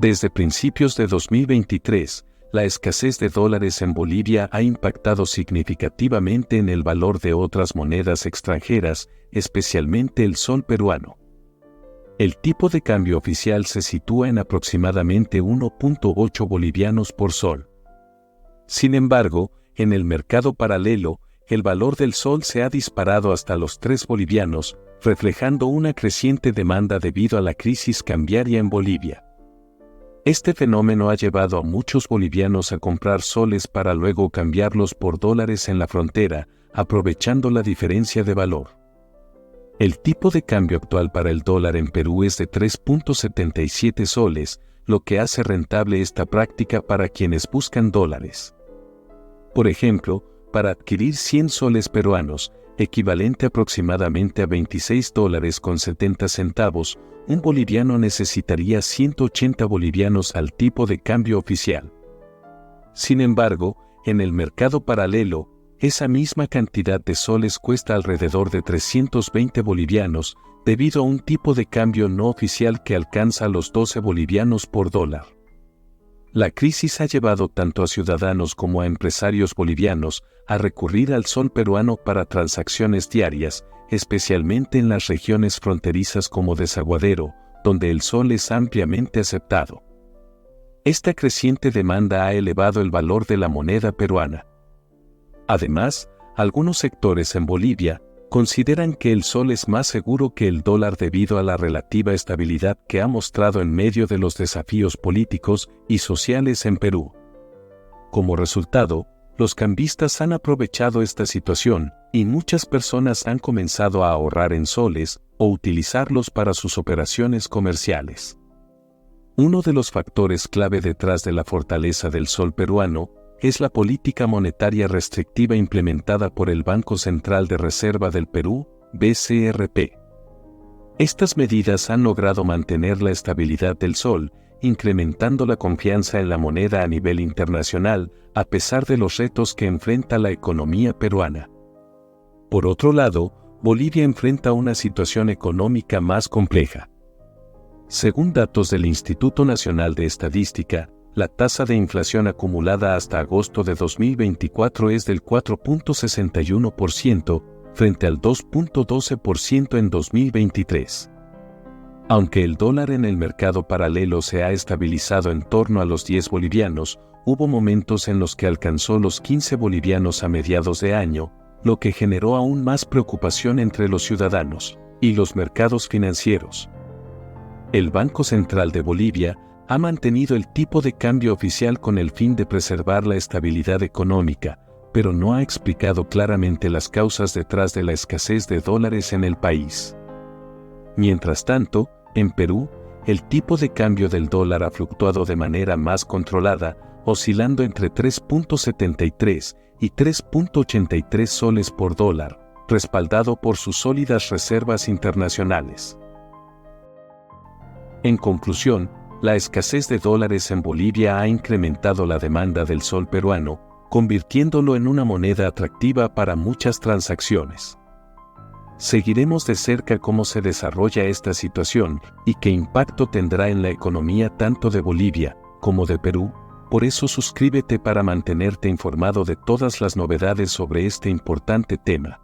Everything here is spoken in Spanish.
Desde principios de 2023, la escasez de dólares en Bolivia ha impactado significativamente en el valor de otras monedas extranjeras, especialmente el sol peruano. El tipo de cambio oficial se sitúa en aproximadamente 1.8 bolivianos por sol. Sin embargo, en el mercado paralelo, el valor del sol se ha disparado hasta los 3 bolivianos, reflejando una creciente demanda debido a la crisis cambiaria en Bolivia. Este fenómeno ha llevado a muchos bolivianos a comprar soles para luego cambiarlos por dólares en la frontera, aprovechando la diferencia de valor. El tipo de cambio actual para el dólar en Perú es de 3.77 soles, lo que hace rentable esta práctica para quienes buscan dólares. Por ejemplo, para adquirir 100 soles peruanos, equivalente aproximadamente a $26.70, un boliviano necesitaría 180 bolivianos al tipo de cambio oficial. Sin embargo, en el mercado paralelo, esa misma cantidad de soles cuesta alrededor de 320 bolivianos, debido a un tipo de cambio no oficial que alcanza los 12 bolivianos por dólar. La crisis ha llevado tanto a ciudadanos como a empresarios bolivianos a recurrir al sol peruano para transacciones diarias, especialmente en las regiones fronterizas como Desaguadero, donde el sol es ampliamente aceptado. Esta creciente demanda ha elevado el valor de la moneda peruana. Además, algunos sectores en Bolivia consideran que el sol es más seguro que el dólar debido a la relativa estabilidad que ha mostrado en medio de los desafíos políticos y sociales en Perú. Como resultado, los cambistas han aprovechado esta situación y muchas personas han comenzado a ahorrar en soles o utilizarlos para sus operaciones comerciales. Uno de los factores clave detrás de la fortaleza del sol peruano es la política monetaria restrictiva implementada por el Banco Central de Reserva del Perú, BCRP. Estas medidas han logrado mantener la estabilidad del sol, incrementando la confianza en la moneda a nivel internacional, a pesar de los retos que enfrenta la economía peruana. Por otro lado, Bolivia enfrenta una situación económica más compleja. Según datos del Instituto Nacional de Estadística, la tasa de inflación acumulada hasta agosto de 2024 es del 4.61%, frente al 2.12% en 2023. Aunque el dólar en el mercado paralelo se ha estabilizado en torno a los 10 bolivianos, hubo momentos en los que alcanzó los 15 bolivianos a mediados de año, lo que generó aún más preocupación entre los ciudadanos y los mercados financieros. El Banco Central de Bolivia ha mantenido el tipo de cambio oficial con el fin de preservar la estabilidad económica, pero no ha explicado claramente las causas detrás de la escasez de dólares en el país. Mientras tanto, en Perú, el tipo de cambio del dólar ha fluctuado de manera más controlada, oscilando entre 3.73 y 3.83 soles por dólar, respaldado por sus sólidas reservas internacionales. En conclusión, la escasez de dólares en Bolivia ha incrementado la demanda del sol peruano, convirtiéndolo en una moneda atractiva para muchas transacciones. Seguiremos de cerca cómo se desarrolla esta situación y qué impacto tendrá en la economía tanto de Bolivia como de Perú. Por eso suscríbete para mantenerte informado de todas las novedades sobre este importante tema.